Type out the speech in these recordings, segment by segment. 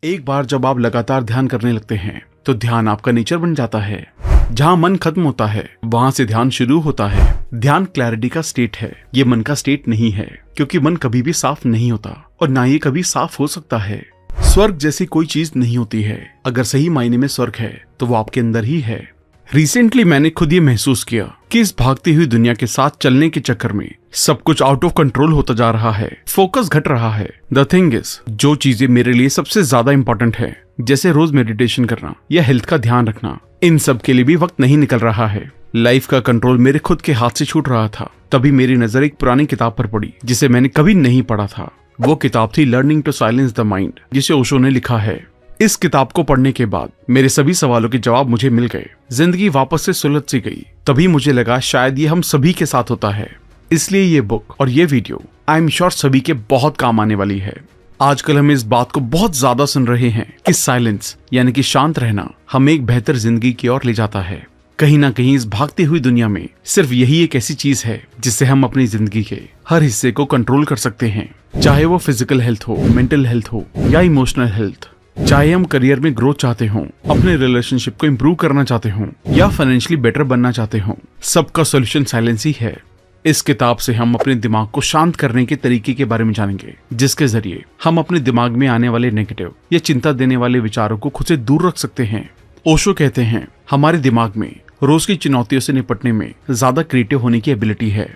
एक बार जब आप लगातार ध्यान करने लगते हैं तो ध्यान आपका नेचर बन जाता है। जहाँ मन खत्म होता है वहाँ से ध्यान शुरू होता है। ध्यान क्लैरिटी का स्टेट है, ये मन का स्टेट नहीं है, क्योंकि मन कभी भी साफ नहीं होता और ना ये कभी साफ हो सकता है। स्वर्ग जैसी कोई चीज नहीं होती है। अगर सही मायने में स्वर्ग है तो वो आपके अंदर ही है। रिसेंटली मैंने खुद ये महसूस किया कि इस भागती हुई दुनिया के साथ चलने के चक्कर में सब कुछ आउट ऑफ कंट्रोल होता जा रहा है, फोकस घट रहा है। द थिंग इज, जो चीजें मेरे लिए सबसे ज्यादा इंपॉर्टेंट है, जैसे रोज मेडिटेशन करना या हेल्थ का ध्यान रखना, इन सब के लिए भी वक्त नहीं निकल रहा है। लाइफ का कंट्रोल मेरे खुद के हाथ से छूट रहा था। तभी मेरी नजर एक पुरानी किताब पर पड़ी जिसे मैंने कभी नहीं पढ़ा था। वो किताब थी learning to silence the mind, जिसे ओशो ने लिखा है। इस किताब को पढ़ने के बाद मेरे सभी सवालों के जवाब मुझे मिल गए। जिंदगी वापस से सुलझ सी गई। तभी मुझे लगा शायद ये हम सभी के साथ होता है। इसलिए ये बुक और ये वीडियो आई एम श्योर सभी के बहुत काम आने वाली है। आजकल हम इस बात को बहुत ज्यादा सुन रहे हैं कि साइलेंस यानी कि शांत रहना हमें एक बेहतर जिंदगी की ओर ले जाता है। कहीं ना कहीं इस भागती हुई दुनिया में सिर्फ यही एक ऐसी चीज है जिससे हम अपनी जिंदगी के हर हिस्से को कंट्रोल कर सकते हैं, चाहे वो फिजिकल हेल्थ हो, मेंटल हेल्थ हो या इमोशनल हेल्थ। चाहे हम करियर में ग्रोथ चाहते हों, अपने रिलेशनशिप को इम्प्रूव करना चाहते हों या फाइनेंशियली बेटर बनना चाहते हों, सबका सोल्यूशन साइलेंस ही है। इस किताब से हम अपने दिमाग को शांत करने के तरीके के बारे में जानेंगे, जिसके जरिए हम अपने दिमाग में आने वाले नेगेटिव या चिंता देने वाले विचारों को खुद से दूर रख सकते हैं। ओशो कहते हैं हमारे दिमाग में रोज की चुनौतियों से निपटने में ज्यादा क्रिएटिव होने की एबिलिटी है।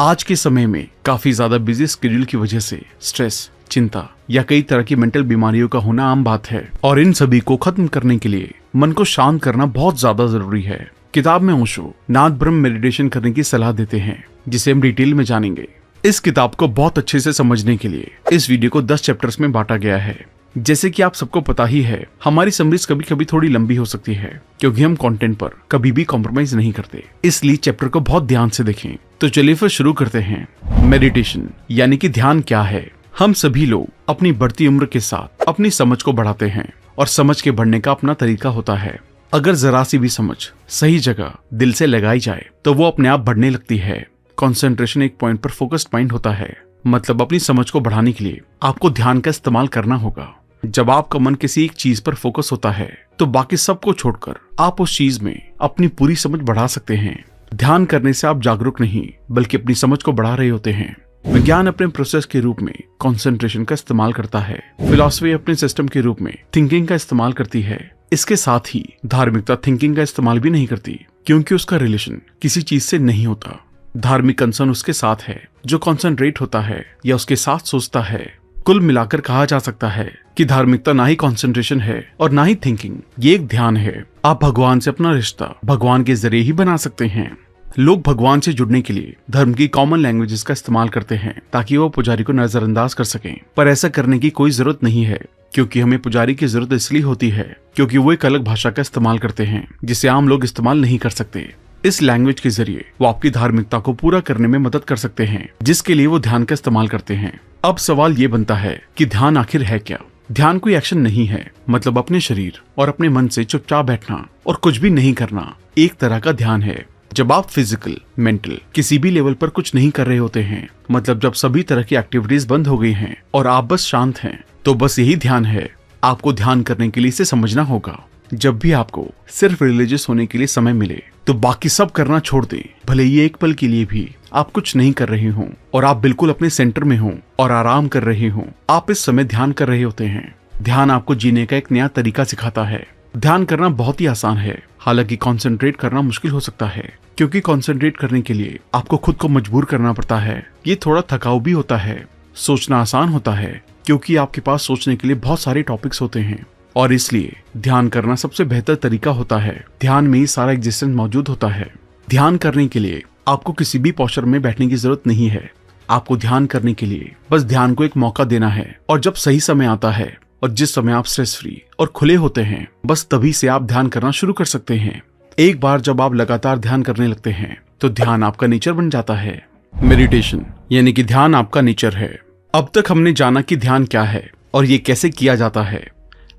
आज के समय में काफी ज्यादा बिजी शेड्यूल की वजह से स्ट्रेस, चिंता या कई तरह की मेंटल बीमारियों का होना आम बात है, और इन सभी को खत्म करने के लिए मन को शांत करना बहुत ज्यादा जरूरी है। किताब में ओशो नाद ब्रह्म मेडिटेशन करने की सलाह देते हैं, जिसे हम डिटेल में जानेंगे। इस किताब को बहुत अच्छे से समझने के लिए इस वीडियो को 10 चैप्टर्स में बांटा गया है। जैसे कि आप सबको पता ही है, हमारी समरीज कभी कभी थोड़ी लंबी हो सकती है, क्योंकि हम कंटेंट पर कभी भी कॉम्प्रोमाइज नहीं करते। इसलिए चैप्टर को बहुत ध्यान से देखें। तो चलिए फिर शुरू करते हैं। मेडिटेशन यानी कि ध्यान क्या है? हम सभी लोग अपनी बढ़ती उम्र के साथ अपनी समझ को बढ़ाते हैं, और समझ के बढ़ने का अपना तरीका होता है। अगर जरा सी भी समझ सही जगह दिल से लगाई जाए तो वो अपने आप बढ़ने लगती है। कंसंट्रेशन एक पॉइंट पर फोकस्ड माइंड होता है। मतलब अपनी समझ को बढ़ाने के लिए आपको ध्यान का इस्तेमाल करना होगा। जब आपका मन किसी एक चीज पर फोकस होता है तो बाकी सबको छोड़कर आप उस चीज में अपनी पूरी समझ बढ़ा सकते हैं। ध्यान करने से आप जागरूक नहीं बल्कि अपनी समझ को बढ़ा रहे होते हैं। विज्ञान अपने प्रोसेस के रूप में कंसंट्रेशन का इस्तेमाल करता है। फिलॉसफी अपने सिस्टम के रूप में थिंकिंग का इस्तेमाल करती है। इसके साथ ही धार्मिकता थिंकिंग का इस्तेमाल भी नहीं करती, क्योंकि उसका रिलेशन किसी चीज से नहीं होता। धार्मिक कंसर्न उसके साथ है जो कॉन्सेंट्रेट होता है या उसके साथ सोचता है। कुल मिलाकर कहा जा सकता है कि धार्मिकता ना ही कंसंट्रेशन है और ना ही थिंकिंग, ये एक ध्यान है। आप भगवान से अपना रिश्ता भगवान के जरिए ही बना सकते हैं। लोग भगवान से जुड़ने के लिए धर्म की कॉमन लैंग्वेजेस का इस्तेमाल करते हैं ताकि वो पुजारी को नजरअंदाज कर सकें, पर ऐसा करने की कोई जरूरत नहीं है, क्योंकि हमें पुजारी की जरूरत इसलिए होती है क्योंकि वो एक अलग भाषा का इस्तेमाल करते हैं जिसे आम लोग इस्तेमाल नहीं कर सकते। इस लैंग्वेज के जरिए वो आपकी धार्मिकता को पूरा करने में मदद कर सकते हैं, जिसके लिए वो ध्यान का इस्तेमाल करते हैं। अब सवाल ये बनता है कि ध्यान आखिर है क्या? ध्यान कोई एक्शन नहीं है, मतलब अपने शरीर और अपने मन से चुपचाप बैठना और कुछ भी नहीं करना एक तरह का ध्यान है। जब आप फिजिकल, मेंटल किसी भी लेवल पर कुछ नहीं कर रहे होते हैं, मतलब जब सभी तरह की एक्टिविटीज बंद हो गई हैं और आप बस शांत हैं, तो बस यही ध्यान है। आपको ध्यान करने के लिए इसे समझना होगा। जब भी आपको सिर्फ रिलीजियस होने के लिए समय मिले तो बाकी सब करना छोड़ दें। भले ये एक पल के लिए भी आप कुछ नहीं कर रहे हों और आप बिल्कुल अपने सेंटर में हों और आराम कर रहे हों, आप इस समय ध्यान कर रहे होते हैं। ध्यान आपको जीने का एक नया तरीका सिखाता है। ध्यान करना बहुत ही आसान है, हालांकि कंसंट्रेट करना मुश्किल हो सकता है, क्योंकि कंसंट्रेट करने के लिए आपको खुद को मजबूर करना पड़ता है। ये थोड़ा थकाऊ भी होता है। सोचना आसान होता है क्योंकि आपके पास सोचने के लिए बहुत सारे टॉपिक्स होते हैं, और इसलिए ध्यान करना सबसे बेहतर तरीका होता है। ध्यान में ही सारा एग्जिस्टेंस मौजूद होता है। ध्यान करने के लिए आपको किसी भी पोस्चर में बैठने की जरूरत नहीं है। आपको ध्यान करने के लिए बस ध्यान को एक मौका देना है, और जब सही समय आता है और जिस समय आप स्ट्रेस फ्री और खुले होते हैं, बस तभी से आप ध्यान करना शुरू कर सकते हैं। एक बार जब आप लगातार ध्यान करने लगते हैं तो ध्यान आपका नेचर बन जाता है। मेडिटेशन यानी कि ध्यान आपका नेचर है। अब तक हमने जाना कि ध्यान क्या है और ये कैसे किया जाता है।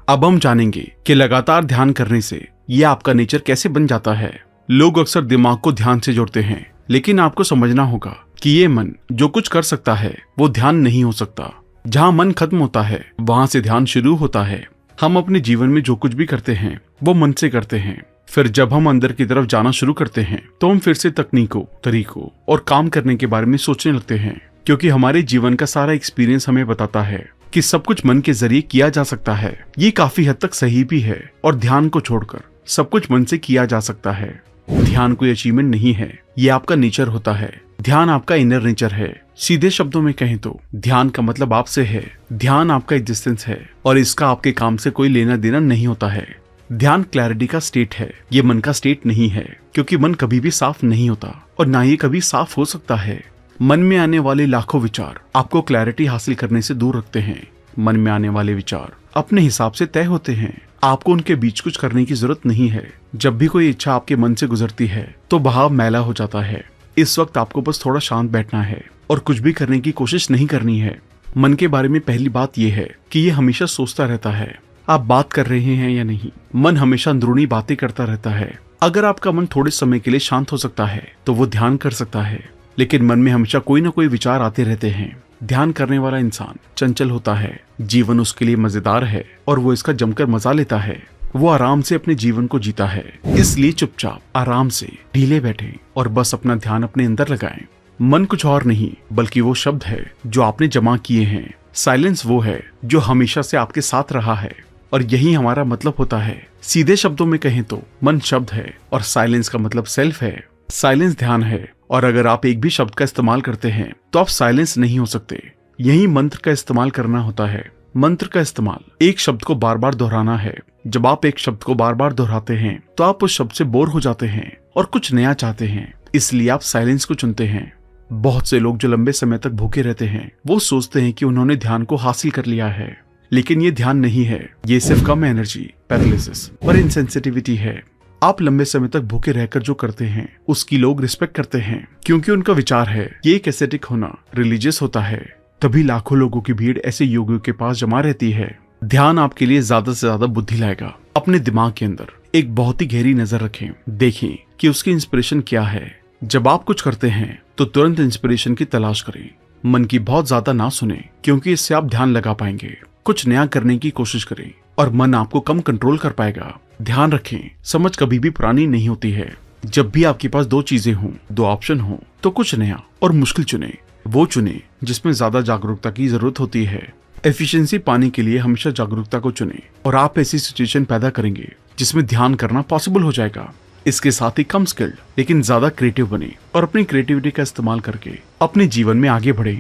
अब हम जानेंगे कि लगातार ध्यान करने से ये आपका नेचर कैसे बन जाता है। लोग अक्सर दिमाग को ध्यान से जोड़ते हैं, लेकिन आपको समझना होगा कि ये मन जो कुछ कर सकता है वो ध्यान नहीं हो सकता। जहाँ मन खत्म होता है वहां से ध्यान शुरू होता है। हम अपने जीवन में जो कुछ भी करते हैं वो मन से करते हैं। फिर जब हम अंदर की तरफ जाना शुरू करते हैं तो हम फिर से तकनीकों, तरीकों और काम करने के बारे में सोचने लगते हैं, क्योंकि हमारे जीवन का सारा एक्सपीरियंस हमें बताता है कि सब कुछ मन के जरिए किया जा सकता है। ये काफी हद तक सही भी है और ध्यान को छोड़कर सब कुछ मन से किया जा सकता है। ध्यान कोई अचीवमेंट नहीं है, ये आपका नेचर होता है। ध्यान आपका इनर नेचर है। सीधे शब्दों में कहें तो ध्यान का मतलब आपसे है। ध्यान आपका एग्जिस्टेंस है और इसका आपके काम से कोई लेना देना नहीं होता है। ध्यान क्लैरिटी का स्टेट है, ये मन का स्टेट नहीं है, क्योंकि मन कभी भी साफ नहीं होता और ना ही कभी साफ हो सकता है। मन में आने वाले लाखों विचार आपको क्लैरिटी हासिल करने से दूर रखते हैं। मन में आने वाले विचार अपने हिसाब से तय होते हैं, आपको उनके बीच कुछ करने की जरूरत नहीं है। जब भी कोई इच्छा आपके मन से गुजरती है तो बहाव मैला हो जाता है। इस वक्त आपको बस थोड़ा शांत बैठना है और कुछ भी करने की कोशिश नहीं करनी है। मन के बारे में पहली बात यह है कि ये हमेशा सोचता रहता है आप बात कर रहे हैं या नहीं। मन हमेशा अंदरूनी बातें करता रहता है। अगर आपका मन थोड़े समय के लिए शांत हो सकता है तो वो ध्यान कर सकता है, लेकिन मन में हमेशा कोई ना कोई विचार आते रहते हैं। ध्यान करने वाला इंसान चंचल होता है, जीवन उसके लिए मजेदार है और वो इसका जमकर मजा लेता है। वो आराम से अपने जीवन को जीता है, इसलिए चुपचाप आराम से ढीले बैठे और बस अपना ध्यान अपने अंदर लगाएं। मन कुछ और नहीं बल्कि वो शब्द है जो आपने जमा किए हैं। साइलेंस वो है जो हमेशा से आपके साथ रहा है और यही हमारा मतलब होता है। सीधे शब्दों में कहें तो मन शब्द है और साइलेंस का मतलब सेल्फ है। साइलेंस ध्यान है और अगर आप एक भी शब्द का इस्तेमाल करते हैं तो आप साइलेंस नहीं हो सकते। यही मंत्र का इस्तेमाल करना होता है। मंत्र का इस्तेमाल एक शब्द को बार बार दोहराना है। जब आप एक शब्द को बार बार दोहराते हैं तो आप उस शब्द से बोर हो जाते हैं और कुछ नया चाहते हैं, इसलिए आप साइलेंस को चुनते हैं। बहुत से लोग जो लंबे समय तक भूखे रहते हैं वो सोचते हैं कि उन्होंने ध्यान को हासिल कर लिया है, लेकिन ये ध्यान नहीं है। ये सिर्फ कम एनर्जी, पैरालिसिस और इनसेंसिटिविटी है। आप लंबे समय तक भूखे रहकर जो करते हैं उसकी लोग रिस्पेक्ट करते हैं, क्योंकि उनका विचार है ये एक एस्थेटिक होना रिलीजियस होता है। तभी लाखों लोगों की भीड़ ऐसे योगियों के पास जमा रहती है। ध्यान आपके लिए ज्यादा से ज्यादा बुद्धि लाएगा। अपने दिमाग के अंदर एक बहुत ही गहरी नजर रखें, देखें कि उसकी इंस्पिरेशन क्या है। जब आप कुछ करते हैं तो तुरंत इंस्पिरेशन की तलाश करें। मन की बहुत ज्यादा ना सुने, क्योंकि इससे आप ध्यान लगा पाएंगे। कुछ नया करने की कोशिश करें और मन आपको कम कंट्रोल कर पाएगा। ध्यान रखें, समझ कभी भी पुरानी नहीं होती है। जब भी आपके पास दो चीजें हों, दो ऑप्शन हो, तो कुछ नया और मुश्किल चुने। वो चुने जिसमें ज्यादा जागरूकता की जरूरत होती है। एफिशिएंसी पाने के लिए हमेशा जागरूकता को चुने और आप ऐसी सिचुएशन पैदा करेंगे जिसमें ध्यान करना पॉसिबल हो जाएगा। इसके साथ ही कम स्किल्ड लेकिन ज्यादा क्रिएटिव बने और अपनी क्रिएटिविटी का इस्तेमाल करके अपने जीवन में आगे बढ़े।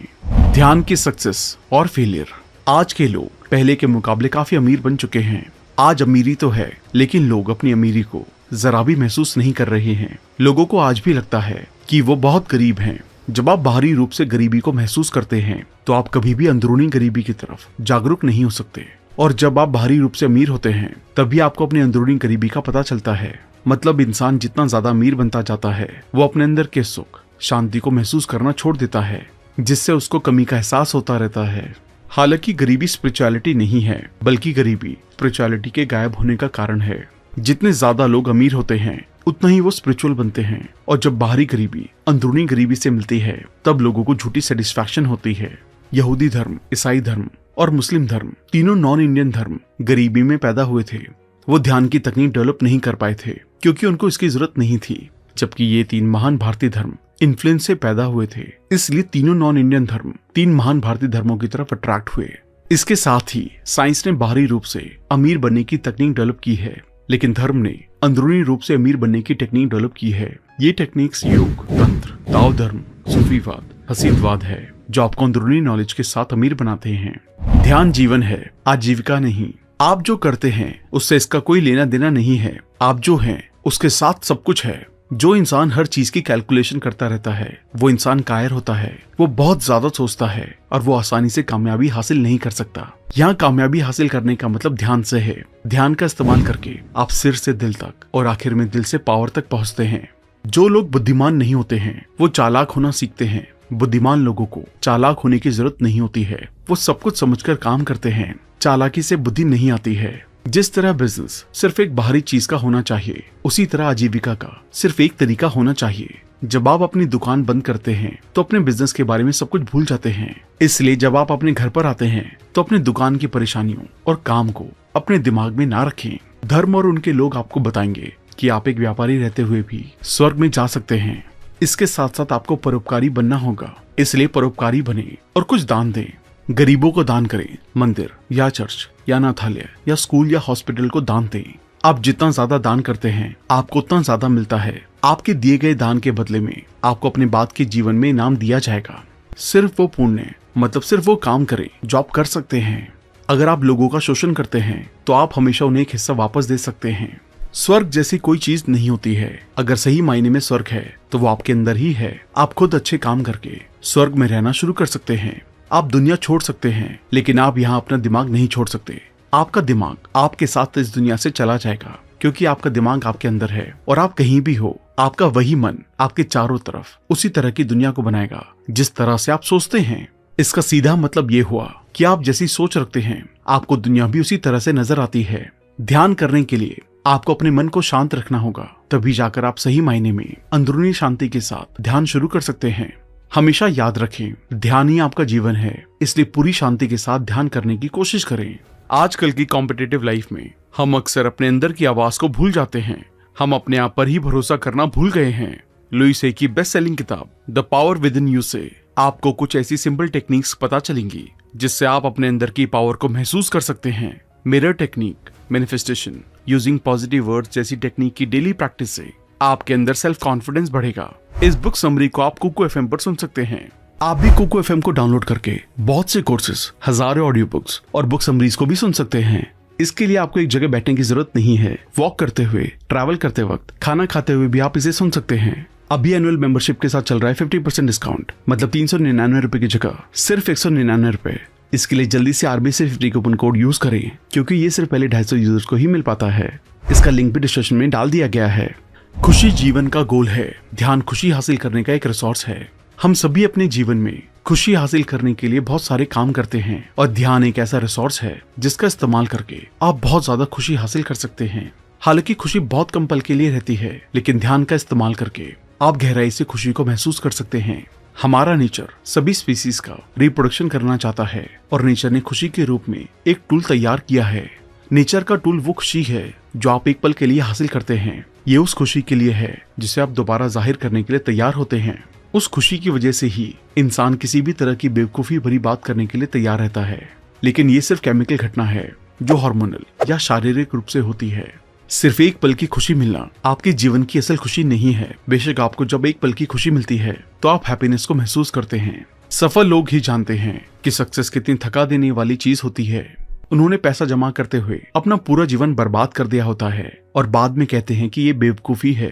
ध्यान की सक्सेस और फेलियर। आज के लोग पहले के मुकाबले काफी अमीर बन चुके हैं। आज अमीरी तो है, लेकिन लोग अपनी अमीरी को जरा भी महसूस नहीं कर रहे हैं। लोगों को आज भी लगता है कि वो बहुत गरीब हैं। जब आप बाहरी रूप से गरीबी को महसूस करते हैं तो आप कभी भी अंदरूनी गरीबी की तरफ जागरूक नहीं हो सकते, और जब आप बाहरी रूप से अमीर होते हैं तभी आपको अपनी अंदरूनी गरीबी का पता चलता है। मतलब इंसान जितना ज्यादा अमीर बनता जाता है वो अपने अंदर के सुख, शांति को महसूस करना छोड़ देता है, जिससे उसको कमी का एहसास होता रहता है। हालांकि गरीबी स्पिरिचुअलिटी नहीं है, बल्कि गरीबी स्पिरिचुअलिटी के गायब होने का कारण है। जितने ज्यादा लोग अमीर होते हैं उतना ही वो स्पिरिचुअल बनते हैं, और जब बाहरी गरीबी अंदरूनी गरीबी से मिलती है तब लोगों को झूठी सेटिस्फैक्शन होती है। यहूदी धर्म, ईसाई धर्म और मुस्लिम धर्म, तीनों नॉन इंडियन धर्म गरीबी में पैदा हुए थे। वो ध्यान की तकनीक डेवलप नहीं कर पाए थे क्योंकि उनको इसकी जरूरत नहीं थी, जबकि ये तीन महान भारतीय धर्म इन्फ्लुएंस से पैदा हुए थे। इसलिए तीनों नॉन इंडियन धर्म तीन महान भारतीय धर्मों की तरफ अट्रैक्ट हुए। इसके साथ ही साइंस ने बाहरी रूप से अमीर बनने की तकनीक डेवलप की है, लेकिन धर्म ने अंदरूनी रूप से अमीर बनने की टेक्निक डेवलप की है। ये टेक्निक्स योग, तंत्र, ताओ धर्म, सूफीवाद, हसीदवाद है, जो आपको अंदरूनी नॉलेज के साथ अमीर बनाते हैं। ध्यान जीवन है, आजीविका नहीं। आप जो करते हैं उससे इसका कोई लेना देना नहीं है। आप जो हैं उसके साथ सब कुछ है। जो इंसान हर चीज की कैलकुलेशन करता रहता है वो इंसान कायर होता है। वो बहुत ज्यादा सोचता है और वो आसानी से कामयाबी हासिल नहीं कर सकता। यहाँ कामयाबी हासिल करने का मतलब ध्यान से है। ध्यान का इस्तेमाल करके आप सिर से दिल तक और आखिर में दिल से पावर तक पहुँचते हैं। जो लोग बुद्धिमान नहीं होते हैं वो चालाक होना सीखते हैं। बुद्धिमान लोगों को चालाक होने की जरूरत नहीं होती है। वो सब कुछ समझकर काम करते हैं। चालाकी से बुद्धि नहीं आती है। जिस तरह बिजनेस सिर्फ एक बाहरी चीज का होना चाहिए, उसी तरह आजीविका का सिर्फ एक तरीका होना चाहिए। जब आप अपनी दुकान बंद करते हैं तो अपने बिजनेस के बारे में सब कुछ भूल जाते हैं। इसलिए जब आप अपने घर पर आते हैं तो अपनी दुकान की परेशानियों और काम को अपने दिमाग में ना रखें। धर्म और उनके लोग आपको बताएंगे कि आप एक व्यापारी रहते हुए भी स्वर्ग में जा सकते हैं। इसके साथ साथ आपको परोपकारी बनना होगा, इसलिए परोपकारी बने और कुछ दान दें। गरीबों को दान करें, मंदिर या चर्च या अनाथालय या स्कूल या हॉस्पिटल को दान दें। आप जितना ज्यादा दान करते हैं आपको उतना ज्यादा मिलता है। आपके दिए गए दान के बदले में आपको अपने बाद के जीवन में इनाम दिया जाएगा। सिर्फ वो पुण्य मतलब सिर्फ वो काम करें जो आप कर सकते हैं। अगर आप लोगों का शोषण करते हैं तो आप हमेशा उन्हें एक हिस्सा वापस दे सकते हैं। स्वर्ग जैसी कोई चीज नहीं होती है। अगर सही मायने में स्वर्ग है तो वो आपके अंदर ही है। आप खुद अच्छे काम करके स्वर्ग में रहना शुरू कर सकते हैं। आप दुनिया छोड़ सकते हैं, लेकिन आप यहाँ अपना दिमाग नहीं छोड़ सकते। आपका दिमाग आपके साथ इस दुनिया से चला जाएगा, क्योंकि आपका दिमाग आपके अंदर है और आप कहीं भी हो आपका वही मन आपके चारों तरफ उसी तरह की दुनिया को बनाएगा जिस तरह से आप सोचते हैं। इसका सीधा मतलब ये हुआ कि आप जैसी सोच रखते हैं आपको दुनिया भी उसी तरह से नजर आती है। ध्यान करने के लिए आपको अपने मन को शांत रखना होगा, तभी जाकर आप सही मायने में अंदरूनी शांति के साथ ध्यान शुरू कर सकते हैं। हमेशा याद रखें, ध्यान ही आपका जीवन है, इसलिए पूरी शांति के साथ ध्यान करने की कोशिश करें। आजकल की कॉम्पिटिटिव लाइफ में हम अक्सर अपने अंदर की आवाज को भूल जाते हैं। हम अपने आप पर ही भरोसा करना भूल गए हैं। लुई की बेस्ट सेलिंग किताब the power with in you से आपको कुछ ऐसी सिंपल टेक्निक्स पता चलेंगी जिससे आप अपने अंदर की पावर को महसूस कर सकते हैं। Mirror technique, manifestation, using positive words जैसी टेक्निक की डेली प्रैक्टिस से आपके अंदर सेल्फ कॉन्फिडेंस बढ़ेगा। इस बुक समरी को आप कुकू एफएम पर सुन सकते हैं। आप भी कुकू एफएम को डाउनलोड करके बहुत से कोर्सेज, हजारों ऑडियो बुक्स और बुक समरीज को भी सुन सकते हैं। इसके लिए आपको एक जगह बैठने की जरूरत नहीं है। वॉक करते हुए, ट्रैवल करते वक्त, खाना खाते हुए भी आप इसे सुन सकते हैं। अभी एनुअल मेंबरशिप के साथ चल रहा है 50% डिस्काउंट, मतलब 399 रुपए की जगह सिर्फ 199 रुपए। इसके लिए जल्दी से RBC 50 कूपन कोड यूज करें, क्योंकि ये सिर्फ पहले 250 यूजर्स को ही मिल पाता है। इसका लिंक भी डिस्क्रिप्शन में डाल दिया गया है। खुशी जीवन का गोल है। ध्यान खुशी हासिल करने का एक रिसोर्स है। हम सभी अपने जीवन में खुशी हासिल करने के लिए बहुत सारे काम करते हैं और ध्यान एक ऐसा रिसोर्स है जिसका इस्तेमाल करके आप बहुत ज्यादा खुशी हासिल कर सकते हैं। हालांकि खुशी बहुत कम पल के लिए रहती है, लेकिन ध्यान का इस्तेमाल करके आप गहराई से खुशी को महसूस कर सकते हैं। हमारा नेचर सभी स्पीसीज का रिप्रोडक्शन करना चाहता है और नेचर ने खुशी के रूप में एक टूल तैयार किया है। नेचर का टूल वो खुशी है जो आप एक पल के लिए हासिल करते हैं। ये उस खुशी के लिए है जिसे आप दोबारा जाहिर करने के लिए तैयार होते हैं। उस खुशी की वजह से ही इंसान किसी भी तरह की बेवकूफी भरी बात करने के लिए तैयार रहता है। लेकिन ये सिर्फ केमिकल घटना है जो हार्मोनल या शारीरिक रूप से होती है। सिर्फ एक पल की खुशी मिलना आपके जीवन की असल खुशी नहीं है। बेशक आपको जब एक पल की खुशी मिलती है तो आप हैप्पीनेस को महसूस करते हैं। सफल लोग ही जानते हैं कि सक्सेस कितनी थका देने वाली चीज होती है। उन्होंने पैसा जमा करते हुए अपना पूरा जीवन बर्बाद कर दिया होता है और बाद में कहते हैं कि ये बेवकूफी है।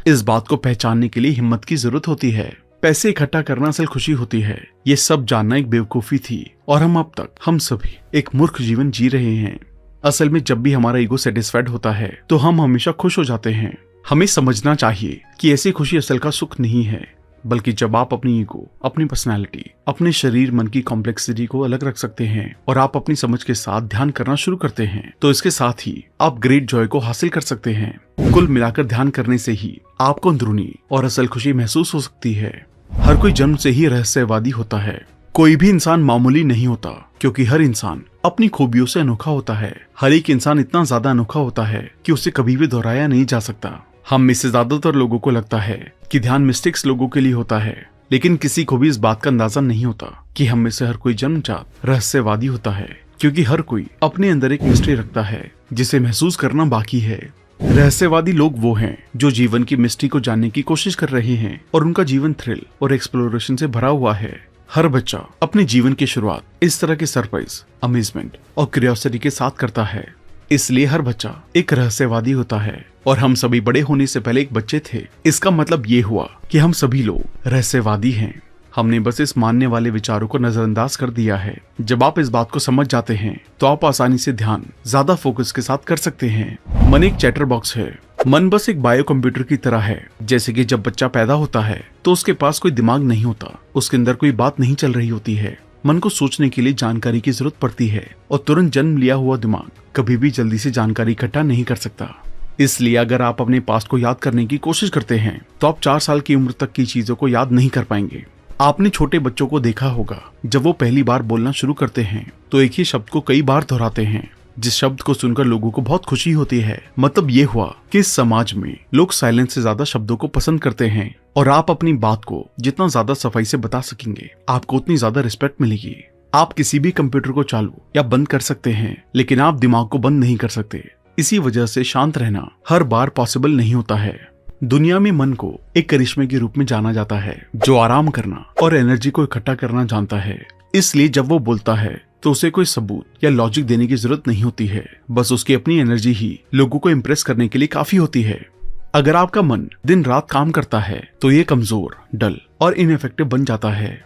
इस बात को पहचानने के लिए हिम्मत की जरूरत होती है। पैसे इकट्ठा करना असल खुशी होती है। ये सब जानना एक बेवकूफी थी और हम सभी एक मूर्ख जीवन जी रहे हैं। असल में जब भी हमारा ईगो सेटिस्फाइड होता है तो हम हमेशा खुश हो जाते हैं। हमें समझना चाहिए कि ऐसी खुशी असल का सुख नहीं है, बल्कि जब आप अपनी ईगो, अपनी पर्सनैलिटी, अपने शरीर मन की कॉम्प्लेक्सिटी को अलग रख सकते हैं और आप अपनी समझ के साथ ध्यान करना शुरू करते हैं, तो इसके साथ ही आप ग्रेट जॉय को हासिल कर सकते हैं। कुल मिलाकर ध्यान करने से ही आपको अंदरूनी और असल खुशी महसूस हो सकती है। हर कोई जन्म से ही रहस्यवादी होता है। कोई भी इंसान मामूली नहीं होता, क्योंकि हर इंसान अपनी खूबियों से अनोखा होता है। हर एक इंसान इतना ज्यादा अनोखा होता है कि उसे कभी भी दोहराया नहीं जा सकता। हम में से ज्यादातर लोगों को लगता है कि ध्यान मिस्टेक्स लोगों के लिए होता है, लेकिन किसी को भी इस बात का अंदाजा नहीं होता कि हम में से हर कोई जन्मजात रहस्यवादी होता है, क्योंकि हर कोई अपने अंदर एक मिस्ट्री रखता है जिसे महसूस करना बाकी है। रहस्यवादी लोग वो हैं जो जीवन की मिस्ट्री को जानने की कोशिश कर रहे हैं और उनका जीवन थ्रिल और एक्सप्लोरेशन से भरा हुआ है। हर बच्चा अपने जीवन की शुरुआत इस तरह के सरप्राइज, अमेजमेंट और क्यूरियोसिटी के साथ करता है। इसलिए हर बच्चा एक रहस्यवादी होता है और हम सभी बड़े होने से पहले एक बच्चे थे। इसका मतलब ये हुआ कि हम सभी लोग रहस्यवादी हैं। हमने बस इस मानने वाले विचारों को नजरअंदाज कर दिया है। जब आप इस बात को समझ जाते हैं तो आप आसानी से ध्यान ज्यादा फोकस के साथ कर सकते हैं। मन एक चैटर बॉक्स है। मन बस एक बायो कंप्यूटर की तरह है। जैसे कि जब बच्चा पैदा होता है तो उसके पास कोई दिमाग नहीं होता, उसके अंदर कोई बात नहीं चल रही होती है। मन को सोचने के लिए जानकारी की जरूरत पड़ती है और तुरंत जन्म लिया हुआ दिमाग कभी भी जल्दी से जानकारी इकट्ठा नहीं कर सकता। इसलिए अगर आप अपने पास्ट को याद करने की कोशिश करते हैं तो आप 4 साल की उम्र तक की चीजों को याद नहीं कर पाएंगे। आपने छोटे बच्चों को देखा होगा, जब वो पहली बार बोलना शुरू करते हैं तो एक ही शब्द को कई बार दोहराते हैं, जिस शब्द को सुनकर लोगों को बहुत खुशी होती है। मतलब ये हुआ कि इस समाज में लोग साइलेंस से ज्यादा शब्दों को पसंद करते हैं, और आप अपनी बात को जितना ज्यादा सफाई से बता सकेंगे आपको उतनी ज्यादा रिस्पेक्ट मिलेगी। आप किसी भी कंप्यूटर को चालू या बंद कर सकते हैं, लेकिन आप दिमाग को बंद नहीं कर सकते। इसी वजह से शांत रहना हर बार पॉसिबल नहीं होता है। दुनिया में मन को एक करिश्मे के रूप में जाना जाता है, जो आराम करना और एनर्जी को इकट्ठा करना जानता है। इसलिए जब वो बोलता है तो उसे कोई सबूत या लॉजिक देने की जरूरत नहीं होती है, बस उसकी अपनी एनर्जी ही लोगों को इम्प्रेस करने के लिए काफी होती है। अगर आपका मन दिन रात काम करता है तो ये कमजोर, डल और इनइफेक्टिव बन जाता है।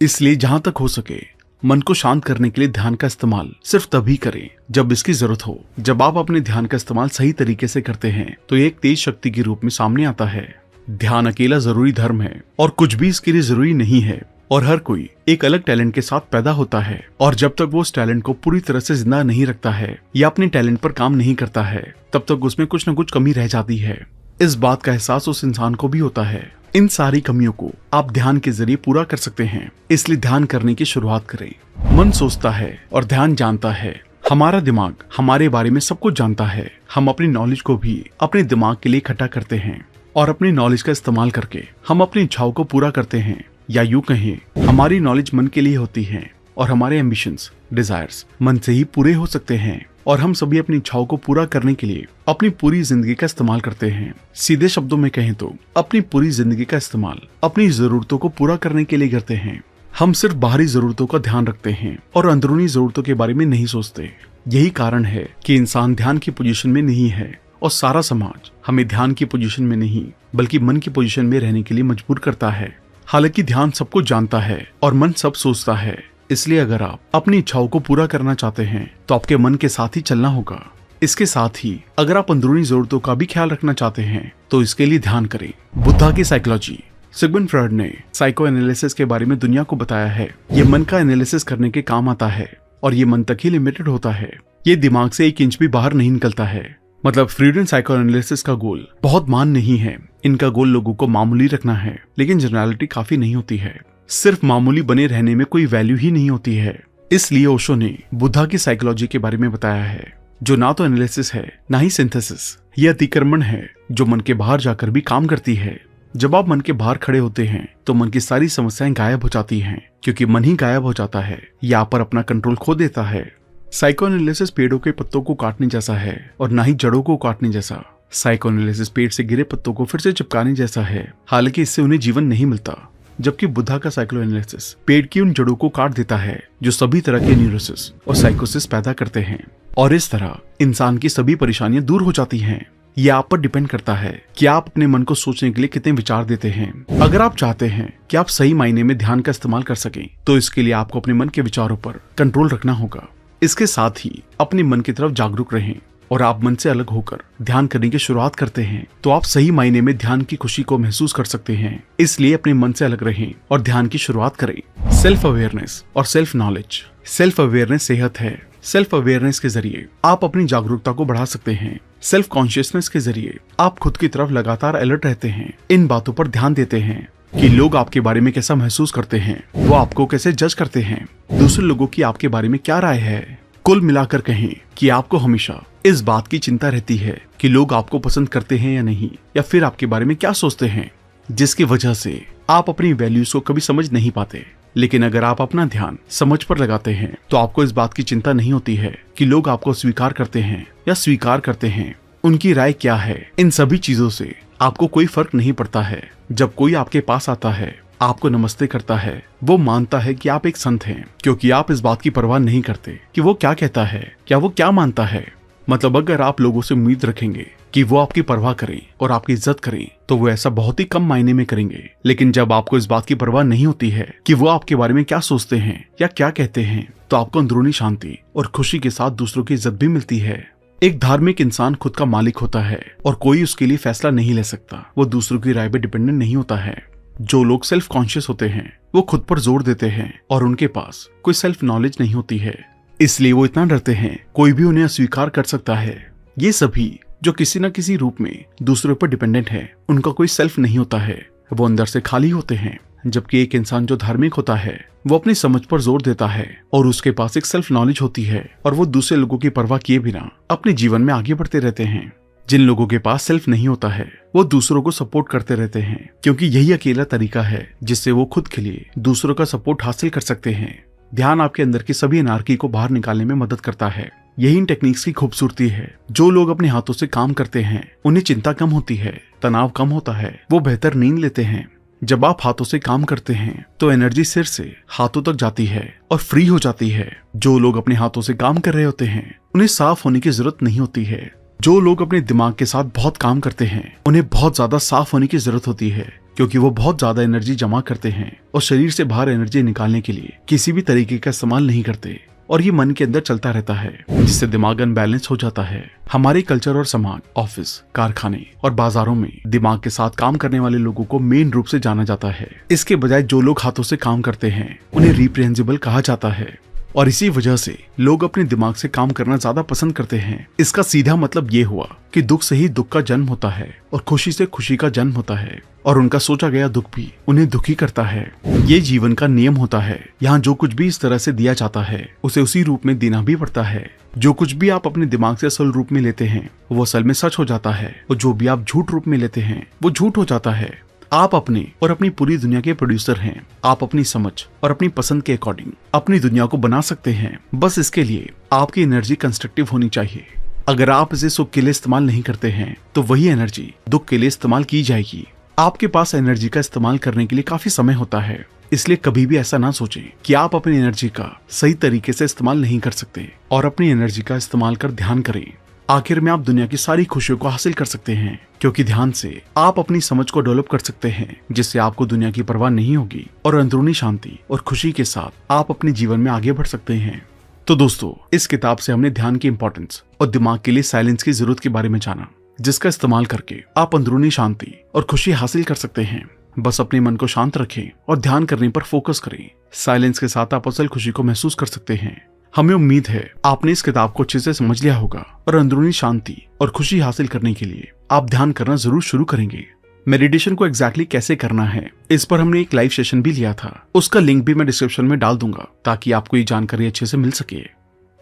इसलिए जहां तक हो सके मन को शांत करने के लिए ध्यान का इस्तेमाल सिर्फ तभी करें जब इसकी जरूरत हो। जब आप अपने ध्यान का इस्तेमाल सही तरीके से करते हैं तो ये एक तेज शक्ति के रूप में सामने आता है। ध्यान अकेला जरूरी धर्म है और कुछ भी इसके लिए जरूरी नहीं है, और हर कोई एक अलग टैलेंट के साथ पैदा होता है, और जब तक वो उस टैलेंट को पूरी तरह से जिंदा नहीं रखता है या अपने टैलेंट पर काम नहीं करता है तब तक उसमें कुछ न कुछ कमी रह जाती है। इस बात का एहसास उस इंसान को भी होता है। इन सारी कमियों को आप ध्यान के जरिए पूरा कर सकते हैं, इसलिए ध्यान करने की शुरुआत करें। मन सोचता है और ध्यान जानता है। हमारा दिमाग हमारे बारे में सब कुछ जानता है। हम अपनी नॉलेज को भी अपने दिमाग के लिए इकट्ठा करते हैं, और अपनी नॉलेज का इस्तेमाल करके हम अपनी इच्छाओं को पूरा करते हैं, या यूं कहें हमारी नॉलेज मन के लिए होती है और हमारे एम्बिशंस, डिजायर्स मन से ही पूरे हो सकते हैं। और हम सभी अपनी इच्छाओं को पूरा करने के लिए अपनी पूरी जिंदगी का इस्तेमाल करते हैं। सीधे शब्दों में कहें तो अपनी पूरी जिंदगी का इस्तेमाल अपनी जरूरतों को पूरा करने के लिए करते हैं। हम सिर्फ बाहरी जरूरतों का ध्यान रखते हैं और अंदरूनी जरूरतों के बारे में नहीं सोचते। यही कारण है कि इंसान ध्यान की पोजीशन में नहीं है, और सारा समाज हमें ध्यान की पोजीशन में नहीं बल्कि मन की पोजीशन में रहने के लिए मजबूर करता है। हालांकि ध्यान सब कुछ जानता है और मन सब सोचता है। इसलिए अगर आप अपनी इच्छाओं को पूरा करना चाहते हैं तो आपके मन के साथ ही चलना होगा। इसके साथ ही अगर आप अंदरूनी जरूरतों का भी ख्याल रखना चाहते हैं तो इसके लिए ध्यान करें। बुद्धा की साइकोलॉजी। सिगमंड फ्रॉयड ने साइको एनालिसिस के बारे में दुनिया को बताया है। ये मन का एनालिसिस करने के काम आता है, और ये मन तक ही लिमिटेड होता है। ये दिमाग से 1 इंच भी बाहर नहीं निकलता है। मतलब फ्रीड एंड साइको एनालिसिस का गोल बहुत मान नहीं है। इनका गोल लोगों को मामूली रखना है, लेकिन जनरलिटी काफी नहीं होती है। सिर्फ मामूली बने रहने में कोई वैल्यू ही नहीं होती है। इसलिए ओशो ने बुद्धा की साइकोलॉजी के बारे में बताया है, जो ना तो एनालिसिस है ना ही सिंथेसिस। यह अतिक्रमण है जो मन के बाहर जाकर भी काम करती है। जब आप मन के बाहर खड़े होते हैं तो मन की सारी समस्याएं गायब हो जाती हैं, क्योंकि मन ही गायब हो जाता है या आप पर अपना कंट्रोल खो देता है। साइको एनालिसिस पेड़ों के पत्तों को काटने जैसा है और ना ही जड़ों को काटने जैसा। साइको एनालिसिस पेड़ से गिरे पत्तों को फिर से चिपकाने जैसा है, हालांकि इससे उन्हें जीवन नहीं मिलता। जबकि बुद्धा का साइको एनालिसिस पेड़ की उन जड़ों को काट देता है जो सभी तरह के न्यूरोसिस और साइकोसिस पैदा करते हैं, और इस तरह इंसान की सभी परेशानियां दूर हो जाती हैं। यह आप पर डिपेंड करता है कि आप अपने मन को सोचने के लिए कितने विचार देते हैं। अगर आप चाहते हैं कि आप सही मायने में ध्यान का इस्तेमाल कर सकें तो इसके लिए आपको अपने मन के विचारों पर कंट्रोल रखना होगा। इसके साथ ही अपने मन की तरफ जागरूक रहें, और आप मन से अलग होकर ध्यान करने की शुरुआत करते हैं तो आप सही मायने में ध्यान की खुशी को महसूस कर सकते हैं। इसलिए अपने मन से अलग रहें और ध्यान की शुरुआत करें। सेल्फ अवेयरनेस और सेल्फ नॉलेज। सेल्फ अवेयरनेस सेहत है। सेल्फ अवेयरनेस के जरिए आप अपनी जागरूकता को बढ़ा सकते हैं। सेल्फ कॉन्शियसनेस के जरिए आप खुद की तरफ लगातार अलर्ट रहते हैं, इन बातों पर ध्यान देते हैं कि लोग आपके बारे में कैसा महसूस करते हैं, वो आपको कैसे जज करते हैं, दूसरे लोगों की आपके बारे में क्या राय है। कुल मिलाकर कहें कि आपको हमेशा इस बात की चिंता रहती है कि लोग आपको पसंद करते हैं या नहीं, या फिर आपके बारे में क्या सोचते हैं, जिसकी वजह से आप अपनी वैल्यूज को कभी समझ नहीं पाते। लेकिन अगर आप अपना ध्यान समझ पर लगाते हैं तो आपको इस बात की चिंता नहीं होती है कि लोग आपको स्वीकार करते हैं या स्वीकार करते हैं, उनकी राय क्या है। इन सभी चीजों से आपको कोई फर्क नहीं पड़ता है। जब कोई आपके पास आता है, आपको नमस्ते करता है, वो मानता है कि आप एक संत हैं, क्योंकि आप इस बात की परवाह नहीं करते कि वो क्या कहता है, क्या वो क्या मानता है। मतलब अगर आप लोगों से उम्मीद रखेंगे कि वो आपकी परवाह करें और आपकी इज्जत करें तो वो ऐसा बहुत ही कम मायने में करेंगे। लेकिन जब आपको इस बात की परवाह नहीं होती है कि वो आपके बारे में क्या सोचते हैं या क्या कहते हैं, तो आपको अंदरूनी शांति और खुशी के साथ दूसरों की इज्जत भी मिलती है। एक धार्मिक इंसान खुद का मालिक होता है और कोई उसके लिए फैसला नहीं ले सकता। वो दूसरों की राय पर डिपेंडेंट नहीं होता है। जो लोग सेल्फ कॉन्शियस होते हैं वो खुद पर जोर देते हैं और उनके पास कोई सेल्फ नॉलेज नहीं होती है, इसलिए वो इतना डरते हैं कोई भी उन्हें अस्वीकार कर सकता है। ये सभी जो किसी न किसी रूप में दूसरों पर डिपेंडेंट है, उनका कोई सेल्फ नहीं होता है, वो अंदर से खाली होते हैं। जबकि एक इंसान जो धार्मिक होता है वो अपनी समझ पर जोर देता है और उसके पास एक सेल्फ नॉलेज होती है और वो दूसरे लोगों की परवाह किए बिना अपने जीवन में आगे बढ़ते रहते हैं। जिन लोगों के पास सेल्फ नहीं होता है वो दूसरों को सपोर्ट करते रहते हैं, क्योंकि यही अकेला तरीका है जिससे वो खुद के लिए दूसरों का सपोर्ट हासिल कर सकते हैं। ध्यान आपके अंदर की सभी एनार्की को बाहर निकालने में मदद करता है। यही इन टेक्निक्स की खूबसूरती है। जो लोग अपने हाथों से काम करते हैं उन्हें चिंता कम होती है, तनाव कम होता है, वो बेहतर नींद लेते हैं। जब आप हाथों से काम करते हैं तो एनर्जी सिर से हाथों तक जाती है और फ्री हो जाती है। जो लोग अपने हाथों से काम कर रहे होते हैं उन्हें साफ होने की जरूरत नहीं होती है। जो लोग अपने दिमाग के साथ बहुत काम करते हैं उन्हें बहुत ज्यादा साफ होने की जरूरत होती है, क्योंकि वो बहुत ज्यादा एनर्जी जमा करते हैं और शरीर से बाहर एनर्जी निकालने के लिए किसी भी तरीके का इस्तेमाल नहीं करते और ये मन के अंदर चलता रहता है, जिससे दिमाग अनबैलेंस हो जाता है। हमारे कल्चर और समाज, ऑफिस, कारखाने और बाजारों में दिमाग के साथ काम करने वाले लोगों को मेन रूप से जाना जाता है। इसके बजाय जो लोग हाथों से काम करते हैं उन्हें रिप्रेहेंसिबल कहा जाता है और इसी वजह से लोग अपने दिमाग से काम करना ज्यादा पसंद करते हैं। इसका सीधा मतलब ये हुआ कि दुख से ही दुख का जन्म होता है और खुशी से खुशी का जन्म होता है और उनका सोचा गया दुख भी उन्हें दुखी करता है। ये जीवन का नियम होता है। यहाँ जो कुछ भी इस तरह से दिया जाता है उसे उसी रूप में देना भी पड़ता है। जो कुछ भी आप अपने दिमाग से असल रूप में लेते हैं वो असल में सच हो जाता है और जो भी आप झूठ रूप में लेते हैं वो झूठ हो जाता है। आप अपने और अपनी पूरी दुनिया के प्रोड्यूसर हैं। आप अपनी समझ और अपनी पसंद के अकॉर्डिंग अपनी दुनिया को बना सकते हैं। बस इसके लिए आपकी एनर्जी कंस्ट्रक्टिव होनी चाहिए। अगर आप इसे सुख के लिए इस्तेमाल नहीं करते हैं तो वही एनर्जी दुख के लिए इस्तेमाल की जाएगी। आपके पास एनर्जी का इस्तेमाल करने के लिए काफी समय होता है, इसलिए कभी भी ऐसा ना सोचें कि आप अपनी एनर्जी का सही तरीके से इस्तेमाल नहीं कर सकते और अपनी एनर्जी का इस्तेमाल कर ध्यान करें। आखिर में आप दुनिया की सारी खुशियों को हासिल कर सकते हैं, क्योंकि ध्यान से आप अपनी समझ को डेवलप कर सकते हैं, जिससे आपको दुनिया की परवाह नहीं होगी और अंदरूनी शांति और खुशी के साथ आप अपने जीवन में आगे बढ़ सकते हैं। तो दोस्तों, इस किताब से हमने ध्यान की इंपॉर्टेंस और दिमाग के लिए साइलेंस की जरूरत के बारे में जाना, जिसका इस्तेमाल करके आप अंदरूनी शांति और खुशी हासिल कर सकते हैं। बस अपने मन को शांत रखें और ध्यान करने पर फोकस करें। साइलेंस के साथ आप असल खुशी को महसूस कर सकते हैं। हमें उम्मीद है आपने इस किताब को अच्छे से समझ लिया होगा और अंदरूनी शांति और खुशी हासिल करने के लिए आप ध्यान करना जरूर शुरू करेंगे। मेडिटेशन को एग्जैक्टली कैसे करना है इस पर हमने एक लाइव सेशन भी लिया था, उसका लिंक भी मैं डिस्क्रिप्शन में डाल दूंगा ताकि आपको ये जानकारी अच्छे से मिल सके।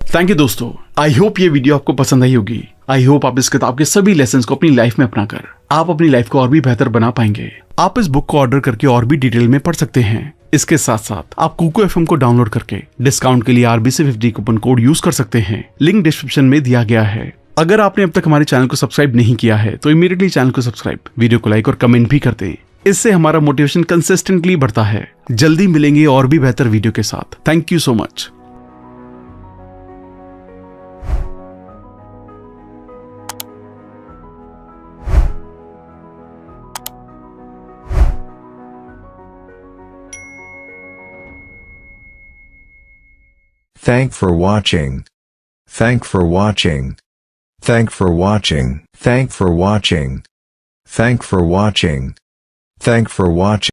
थैंक यू दोस्तों, आई होप ये वीडियो आपको पसंद आई होगी। आई होप आप इस किताब के सभी लेसन्स को अपनी लाइफ में अपनाकर आप अपनी लाइफ को और भी बेहतर बना पाएंगे। आप इस बुक को ऑर्डर करके और भी डिटेल में पढ़ सकते हैं। इसके साथ साथ आप कुकू एफएम को डाउनलोड करके डिस्काउंट के लिए RBC50 कूपन कोड यूज कर सकते हैं। लिंक डिस्क्रिप्शन में दिया गया है। अगर आपने अब तक हमारे चैनल को सब्सक्राइब नहीं किया है तो इमीडिएटली चैनल को सब्सक्राइब, वीडियो को लाइक और कमेंट भी कर दें। इससे हमारा मोटिवेशन कंसिस्टेंटली बढ़ता है। जल्दी मिलेंगे और भी बेहतर वीडियो के साथ। Thank you so much. Thank for watching. Thank for watching. Thank for watching. Thank for watching. Thank for watching. Thank for watching.